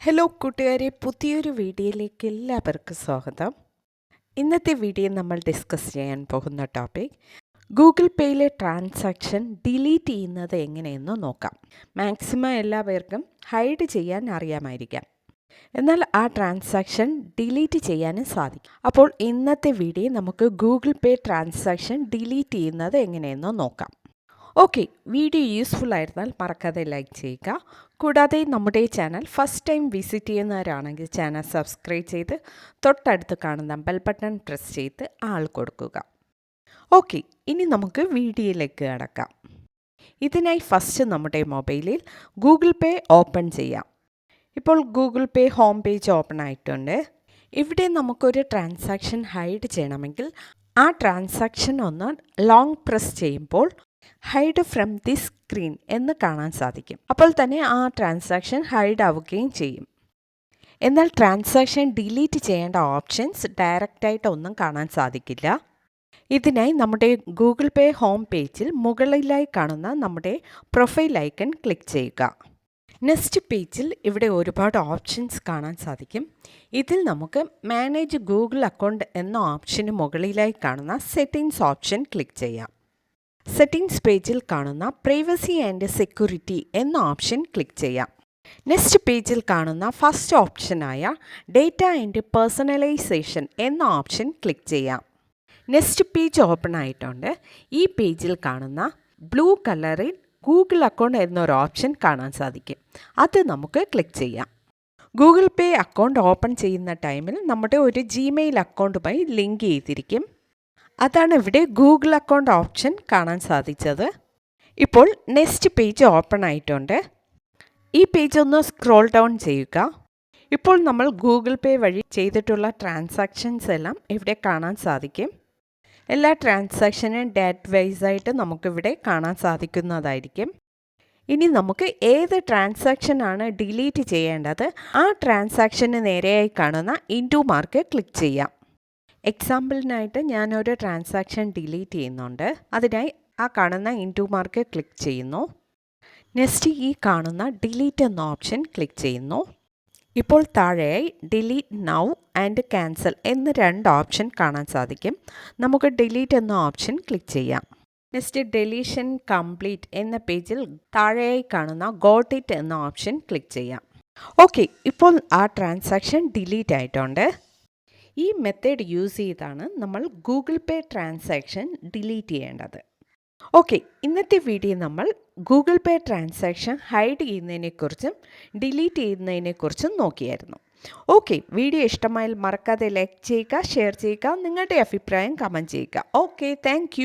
Hello കൂട്ടുകാരെ, പുതിയൊരു വീഡിയോയിലേക്ക് എല്ലാവർക്കും സ്വാഗതം. ഇന്നത്തെ വീഡിയോ നമ്മൾ ഡിസ്കസ് ചെയ്യാൻ പോകുന്ന ടോപ്പിക് ഗൂഗിൾ പേയിലെ ട്രാൻസാക്ഷൻ ഡിലീറ്റ് ചെയ്യുന്നത് എങ്ങനെയെന്ന് നോക്കാം. മാക്സിമം എല്ലാവർക്കും ഹൈഡ് ചെയ്യാൻ അറിയാമായിരിക്കാം, എന്നാൽ ആ ട്രാൻസാക്ഷൻ ഡിലീറ്റ് ചെയ്യാനും സാധിക്കും. അപ്പോൾ ഇന്നത്തെ വീഡിയോ നമുക്ക് ഗൂഗിൾ പേ ട്രാൻസാക്ഷൻ ഡിലീറ്റ് ചെയ്യുന്നത് എങ്ങനെയെന്ന് നോക്കാം. ഓക്കെ, വീഡിയോ യൂസ്ഫുൾ ആയിരുന്നാൽ മറക്കാതെ ലൈക്ക് ചെയ്യുക. കൂടാതെ നമ്മുടെ ചാനൽ ഫസ്റ്റ് ടൈം വിസിറ്റ് ചെയ്യുന്നവരാണെങ്കിൽ ചാനൽ സബ്സ്ക്രൈബ് ചെയ്ത് തൊട്ടടുത്ത് കാണുന്ന ബെൽ ബട്ടൺ പ്രസ് ചെയ്ത് ആൾ കൊടുക്കുക. ഓക്കെ, ഇനി നമുക്ക് വീഡിയോയിലേക്ക് കടക്കാം. ഇതിനായി ഫസ്റ്റ് നമ്മുടെ മൊബൈലിൽ ഗൂഗിൾ പേ ഓപ്പൺ ചെയ്യാം. ഇപ്പോൾ ഗൂഗിൾ പേ ഹോം പേജ് ഓപ്പൺ ആയിട്ടുണ്ട്. ഇവിടെ നമുക്കൊരു ട്രാൻസാക്ഷൻ ഹൈഡ് ചെയ്യണമെങ്കിൽ ആ ട്രാൻസാക്ഷൻ ഒന്ന് ലോങ് പ്രസ് ചെയ്യുമ്പോൾ ഹൈഡ് ഫ്രം ദിസ് സ്ക്രീൻ എന്ന് കാണാൻ സാധിക്കും. അപ്പോൾ തന്നെ ആ ട്രാൻസാക്ഷൻ ഹൈഡ് ആവുകയും ചെയ്യും. എന്നാൽ ട്രാൻസാക്ഷൻ ഡിലീറ്റ് ചെയ്യേണ്ട ഓപ്ഷൻസ് ഡയറക്റ്റായിട്ട് ഒന്നും കാണാൻ സാധിക്കില്ല. ഇതിനായി നമ്മുടെ ഗൂഗിൾ പേ ഹോം പേജിൽ മുകളിലായി കാണുന്ന നമ്മുടെ പ്രൊഫൈൽ ഐക്കൺ ക്ലിക്ക് ചെയ്യുക. നെക്സ്റ്റ് പേജിൽ ഇവിടെ ഒരുപാട് ഓപ്ഷൻസ് കാണാൻ സാധിക്കും. ഇതിൽ നമുക്ക് മാനേജ് ഗൂഗിൾ അക്കൗണ്ട് എന്ന ഓപ്ഷന് മുകളിലായി കാണുന്ന സെറ്റിംഗ്സ് ഓപ്ഷൻ ക്ലിക്ക് ചെയ്യാം. സെറ്റിംഗ്സ് പേജിൽ കാണുന്ന പ്രൈവസി ആൻഡ് സെക്യൂരിറ്റി എന്ന ഓപ്ഷൻ ക്ലിക്ക് ചെയ്യാം. നെക്സ്റ്റ് പേജിൽ കാണുന്ന ഫസ്റ്റ് ഓപ്ഷനായ ഡേറ്റ ആൻഡ് പേഴ്സണലൈസേഷൻ എന്ന ഓപ്ഷൻ ക്ലിക്ക് ചെയ്യാം. നെക്സ്റ്റ് പേജ് ഓപ്പൺ ആയിട്ടുണ്ട്. ഈ പേജിൽ കാണുന്ന ബ്ലൂ കളറിൽ ഗൂഗിൾ അക്കൗണ്ട് എന്നൊരു ഓപ്ഷൻ കാണാൻ സാധിക്കും. അത് നമുക്ക് ക്ലിക്ക് ചെയ്യാം. ഗൂഗിൾ പേ അക്കൗണ്ട് ഓപ്പൺ ചെയ്യുന്ന ടൈമിൽ നമ്മുടെ ഒരു ജിമെയിൽ അക്കൗണ്ടുമായി ലിങ്ക് ചെയ്തിരിക്കും. അതാണ് ഇവിടെ ഗൂഗിൾ അക്കൗണ്ട് ഓപ്ഷൻ കാണാൻ സാധിച്ചത്. ഇപ്പോൾ നെക്സ്റ്റ് പേജ് ഓപ്പൺ ആയിട്ടുണ്ട്. ഈ പേജ് ഒന്ന് സ്ക്രോൾ ഡൗൺ ചെയ്യുക. ഇപ്പോൾ നമ്മൾ ഗൂഗിൾ പേ വഴി ചെയ്തിട്ടുള്ള ട്രാൻസാക്ഷൻസ് എല്ലാം ഇവിടെ കാണാൻ സാധിക്കും. എല്ലാ ട്രാൻസാക്ഷനും ഡേറ്റ് വൈസ് ആയിട്ട് നമുക്കിവിടെ കാണാൻ സാധിക്കുന്നതായിരിക്കും. ഇനി നമുക്ക് ഏത് ട്രാൻസാക്ഷനാണ് ഡിലീറ്റ് ചെയ്യേണ്ടത് ആ ട്രാൻസാക്ഷന് നേരെയായി കാണുന്ന ഇൻടു മാർക്ക് ക്ലിക്ക് ചെയ്യാം. എക്സാമ്പിളിനായിട്ട് ഞാനൊരു ട്രാൻസാക്ഷൻ ഡിലീറ്റ് ചെയ്യുന്നുണ്ട്. അതിനായി ആ കാണുന്ന ഇൻടു മാർക്ക് ക്ലിക്ക് ചെയ്യുന്നു. നെക്സ്റ്റ് ഈ കാണുന്ന ഡിലീറ്റ് എന്ന ഓപ്ഷൻ ക്ലിക്ക് ചെയ്യുന്നു. ഇപ്പോൾ താഴെയായി ഡിലീറ്റ് നൗ ആൻഡ് ക്യാൻസൽ എന്ന രണ്ട് ഓപ്ഷൻ കാണാൻ സാധിക്കും. നമുക്ക് ഡിലീറ്റ് എന്ന ഓപ്ഷൻ ക്ലിക്ക് ചെയ്യാം. നെക്സ്റ്റ് ഡെലീഷൻ കംപ്ലീറ്റ് എന്ന പേജിൽ താഴെയായി കാണുന്ന ഗോട്ട് ഇറ്റ് എന്ന ഓപ്ഷൻ ക്ലിക്ക് ചെയ്യാം. ഓക്കെ, ഇപ്പോൾ ആ ട്രാൻസാക്ഷൻ ഡിലീറ്റ് ആയിട്ടുണ്ട്. ഈ മെത്തേഡ് യൂസ് ചെയ്താണ് നമ്മൾ ഗൂഗിൾ പേ ട്രാൻസാക്ഷൻ ഡിലീറ്റ് ചെയ്യേണ്ടത്. ഓക്കെ, ഇന്നത്തെ വീഡിയോ നമ്മൾ ഗൂഗിൾ പേ ട്രാൻസാക്ഷൻ ഹൈഡ് ചെയ്യുന്നതിനെക്കുറിച്ചും ഡിലീറ്റ് ചെയ്യുന്നതിനെക്കുറിച്ചും നോക്കിയായിരുന്നു. ഓക്കെ, വീഡിയോ ഇഷ്ടമായാൽ മറക്കാതെ ലൈക്ക് ചെയ്യുക, ഷെയർ ചെയ്യുക, നിങ്ങളുടെ അഭിപ്രായം കമൻറ്റ് ചെയ്യുക. Okay, thank